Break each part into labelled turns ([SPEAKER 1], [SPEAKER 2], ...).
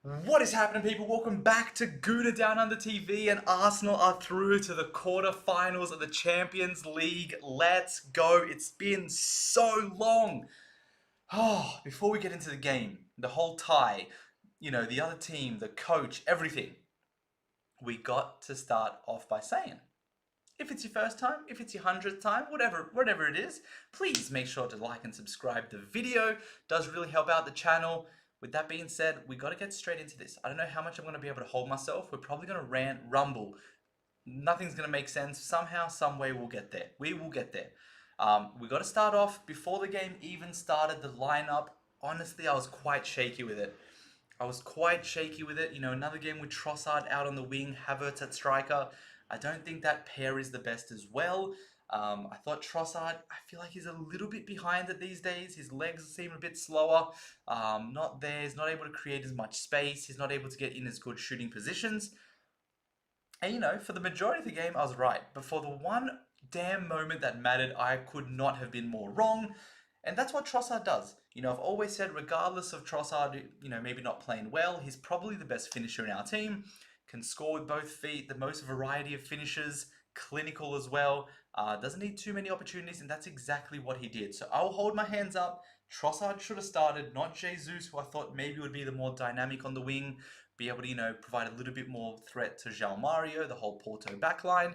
[SPEAKER 1] What is happening, people? Welcome back to Gouda Down Under TV, and Arsenal are through to the quarterfinals of the Champions League. Let's go. It's been so long. Oh, before we get into the game, the whole tie, the other team, the coach, everything, we got to start off by saying, if it's your first time, if it's your 100th time, whatever it is, please make sure to like and subscribe to the video. It does really help out the channel. With that being said, we got to get straight into this. I don't know how much I'm going to be able to hold myself. We're probably going to rant, rumble. Nothing's going to make sense. Somehow, some way, we'll get there. We will get there. We got to start off before the game even started. The lineup, honestly, I was quite shaky with it. Another game with Trossard out on the wing, Havertz at striker. I don't think that pair is the best as well. I thought Trossard, I feel like he's a little bit behind it these days. His legs seem a bit slower. Not there. He's not able to create as much space. He's not able to get in as good shooting positions. And for the majority of the game, I was right. But for the one damn moment that mattered, I could not have been more wrong. And that's what Trossard does. I've always said, regardless of Trossard, maybe not playing well, he's probably the best finisher in our team. Can score with both feet, the most variety of finishes, clinical as well. Doesn't need too many opportunities, and that's exactly what he did. So I'll hold my hands up. Trossard should have started, not Jesus, who I thought maybe would be the more dynamic on the wing, be able to, provide a little bit more threat to João Mario, the whole Porto backline.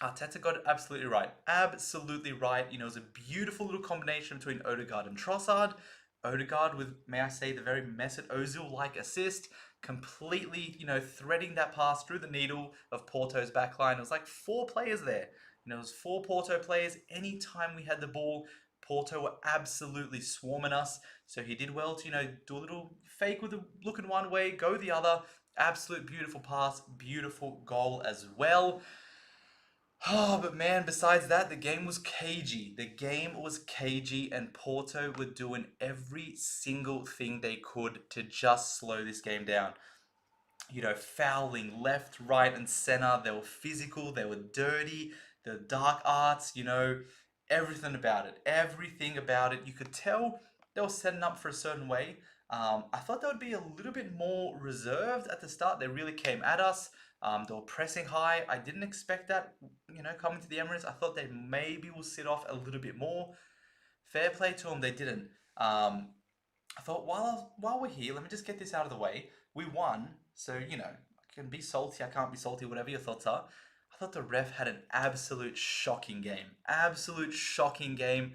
[SPEAKER 1] Arteta got it absolutely right. Absolutely right. It was a beautiful little combination between Odegaard and Trossard. Odegaard with, may I say, the very Mesut Ozil-like assist, completely, threading that pass through the needle of Porto's backline. It was like four players there. It was four Porto players. Anytime we had the ball, Porto were absolutely swarming us. So he did well to, do a little fake with the looking one way, go the other. Absolute beautiful pass, beautiful goal as well. Oh, but man, besides that, the game was cagey. The game was cagey, and Porto were doing every single thing they could to just slow this game down. Fouling left, right, and center. They were physical, they were dirty, the dark arts, everything about it. Everything about it. You could tell they were setting up for a certain way. I thought they would be a little bit more reserved at the start. They really came at us. They were pressing high. I didn't expect that, coming to the Emirates. I thought they maybe will sit off a little bit more. Fair play to them, they didn't. I thought while we're here, let me just get this out of the way. We won, so I can be salty, I can't be salty, whatever your thoughts are. I thought the ref had an absolute shocking game. Absolute shocking game.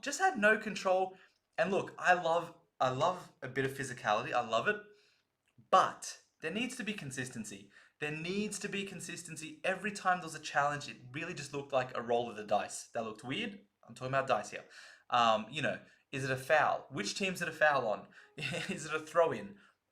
[SPEAKER 1] Just had no control. And look, I love a bit of physicality. I love it. But there needs to be consistency. There needs to be consistency. Every time there was a challenge, it really just looked like a roll of the dice. That looked weird. I'm talking about dice here. Is it a foul? Which team's it a foul on? Is it a throw-in?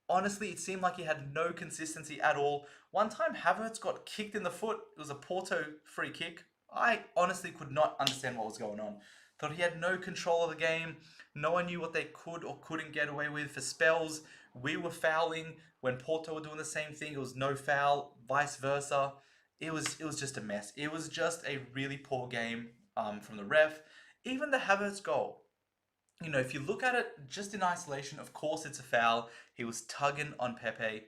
[SPEAKER 1] Honestly, it seemed like he had no consistency at all. One time, Havertz got kicked in the foot. It was a Porto free kick. I honestly could not understand what was going on. Thought he had no control of the game. No one knew what they could or couldn't get away with for spells. We were fouling when Porto were doing the same thing. It was no foul, vice versa. It was just a mess. It was just a really poor game from the ref. Even the Havertz goal. If you look at it just in isolation, of course it's a foul. He was tugging on Pepe.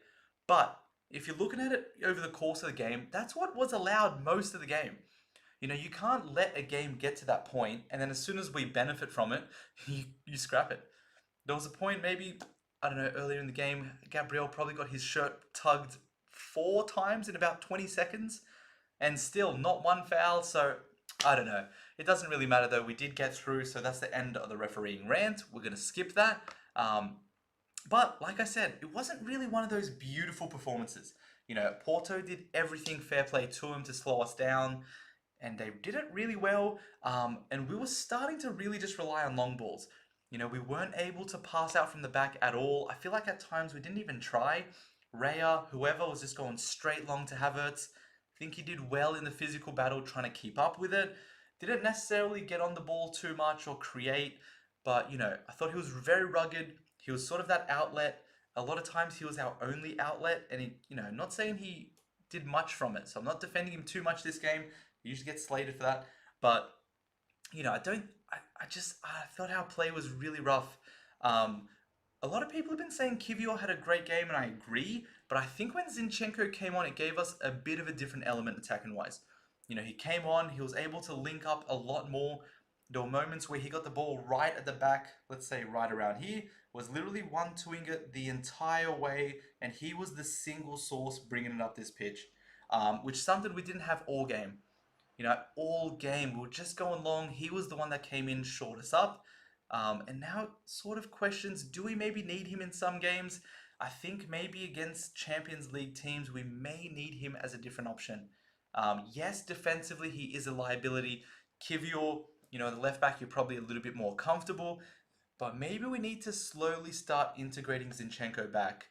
[SPEAKER 1] But if you're looking at it over the course of the game, that's what was allowed most of the game. You can't let a game get to that point, and then as soon as we benefit from it, you scrap it. There was a point maybe, I don't know, earlier in the game, Gabriel probably got his shirt tugged 4 times in about 20 seconds, and still not one foul, so I don't know. It doesn't really matter though, we did get through, so that's the end of the refereeing rant. We're going to skip that. But like I said, it wasn't really one of those beautiful performances. Porto did everything fair play to him to slow us down, and they did it really well, and we were starting to really just rely on long balls. We weren't able to pass out from the back at all. I feel like at times we didn't even try. Raya, whoever, was just going straight long to Havertz. I think he did well in the physical battle trying to keep up with it. Didn't necessarily get on the ball too much or create, but, I thought he was very rugged. He was sort of that outlet. A lot of times he was our only outlet, and he, not saying he did much from it, so I'm not defending him too much this game. He usually gets slated for that, but I thought our play was really rough. A lot of people have been saying Kivior had a great game, and I agree. But I think when Zinchenko came on, it gave us a bit of a different element attacking wise. He came on, he was able to link up a lot more. There were moments where he got the ball right at the back, let's say right around here, was literally one-twoing it the entire way, and he was the single source bringing it up this pitch, which is something we didn't have all game. All game we were just going long. He was the one that came in, short us up. And now sort of questions, do we maybe need him in some games? I think maybe against Champions League teams, we may need him as a different option. Yes, defensively, he is a liability. Kivior, the left back, you're probably a little bit more comfortable. But maybe we need to slowly start integrating Zinchenko back.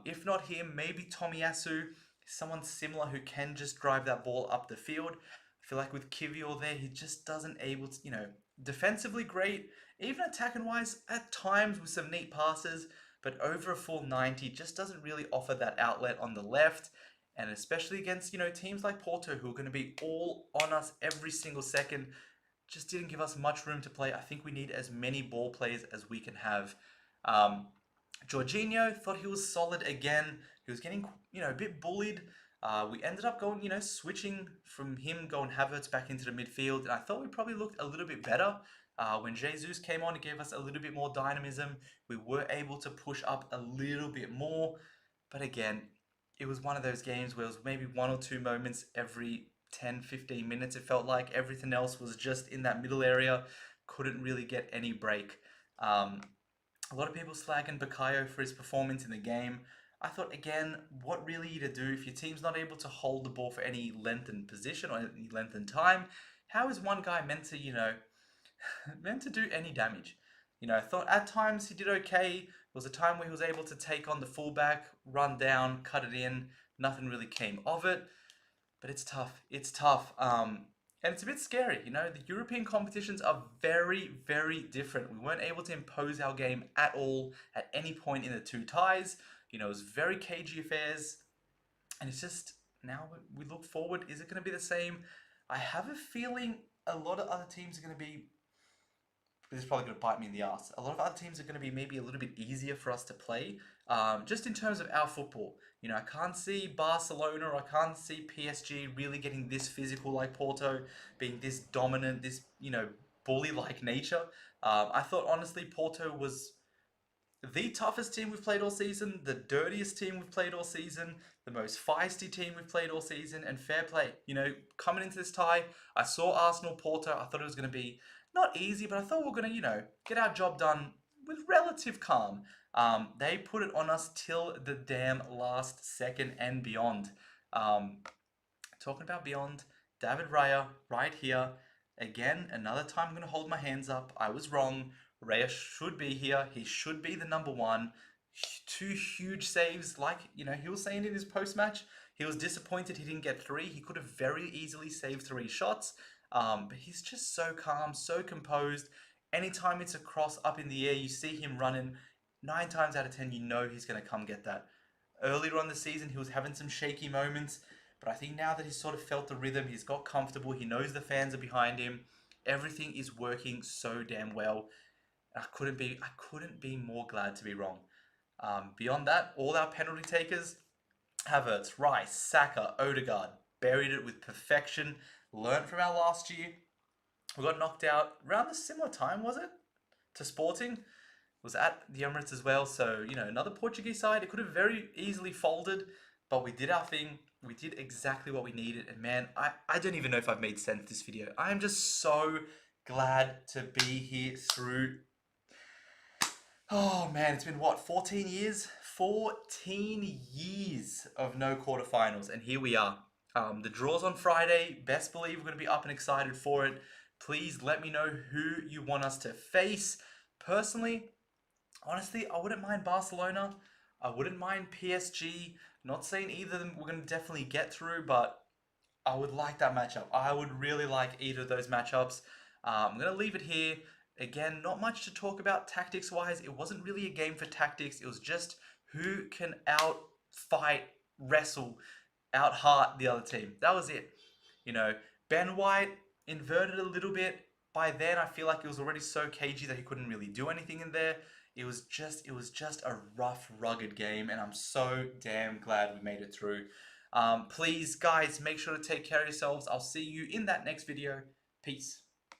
[SPEAKER 1] If not him, maybe Tomiyasu, someone similar who can just drive that ball up the field. I feel like with Kivior there, he just doesn't able to, defensively great, even attacking wise, at times with some neat passes, but over a full 90 just doesn't really offer that outlet on the left. And especially against, teams like Porto who are going to be all on us every single second, just didn't give us much room to play. I think we need as many ball plays as we can have. Jorginho, thought he was solid again. He was getting, a bit bullied. We ended up going, switching from him going Havertz back into the midfield. And I thought we probably looked a little bit better. When Jesus came on, it gave us a little bit more dynamism. We were able to push up a little bit more. But again, it was one of those games where it was maybe one or two moments every 10, 15 minutes. It felt like everything else was just in that middle area. Couldn't really get any break. A lot of people slagging Bukayo for his performance in the game. I thought, again, what really to do if your team's not able to hold the ball for any length and position or any length and time? How is one guy meant to, meant to do any damage? I thought at times he did okay. There was a time where he was able to take on the fullback, run down, cut it in. Nothing really came of it. But it's tough. It's tough. And it's a bit scary. The European competitions are very, very different. We weren't able to impose our game at all at any point in the two ties. It was very cagey affairs. And it's just, now we look forward, is it going to be the same? I have a feeling a lot of other teams are going to be, this is probably going to bite me in the ass. A lot of other teams are going to be maybe a little bit easier for us to play, just in terms of our football. I can't see Barcelona or I can't see PSG really getting this physical like Porto, being this dominant, this, bully-like nature. I thought, honestly, Porto was the toughest team we've played all season, the dirtiest team we've played all season, the most feisty team we've played all season, and fair play. Coming into this tie, I saw Arsenal Porto. I thought it was going to be not easy, but I thought we were going to, get our job done with relative calm. They put it on us till the damn last second and beyond. Talking about beyond, David Raya right here. Again, another time I'm going to hold my hands up. I was wrong. Raya should be here. He should be the number one. Two huge saves. Like, he was saying in his post-match, he was disappointed he didn't get three. He could have very easily saved three shots. But he's just so calm, so composed. Anytime it's a cross up in the air, you see him running. 9 times out of 10, he's going to come get that. Earlier on the season, he was having some shaky moments. But I think now that he's sort of felt the rhythm, he's got comfortable, he knows the fans are behind him. Everything is working so damn well. I couldn't be more glad to be wrong. Beyond that, all our penalty takers, Havertz, Rice, Saka, Odegaard, buried it with perfection. Learned from our last year. We got knocked out around a similar time, was it? To Sporting. Was at the Emirates as well. So, another Portuguese side. It could have very easily folded, but we did our thing. We did exactly what we needed. And man, I don't even know if I've made sense this video. I am just so glad to be here through. Oh man, it's been what, 14 years? 14 years of no quarterfinals, and here we are. The draw's on Friday. Best believe we're going to be up and excited for it. Please let me know who you want us to face. Personally, honestly, I wouldn't mind Barcelona. I wouldn't mind PSG. Not saying either of them we're going to definitely get through, but I would like that matchup. I would really like either of those matchups. I'm going to leave it here. Again, not much to talk about tactics-wise. It wasn't really a game for tactics. It was just who can out-fight, wrestle, out-heart the other team. That was it. Ben White inverted a little bit. By then, I feel like it was already so cagey that he couldn't really do anything in there. it was just a rough, rugged game, and I'm so damn glad we made it through. Please, guys, make sure to take care of yourselves. I'll see you in that next video. Peace.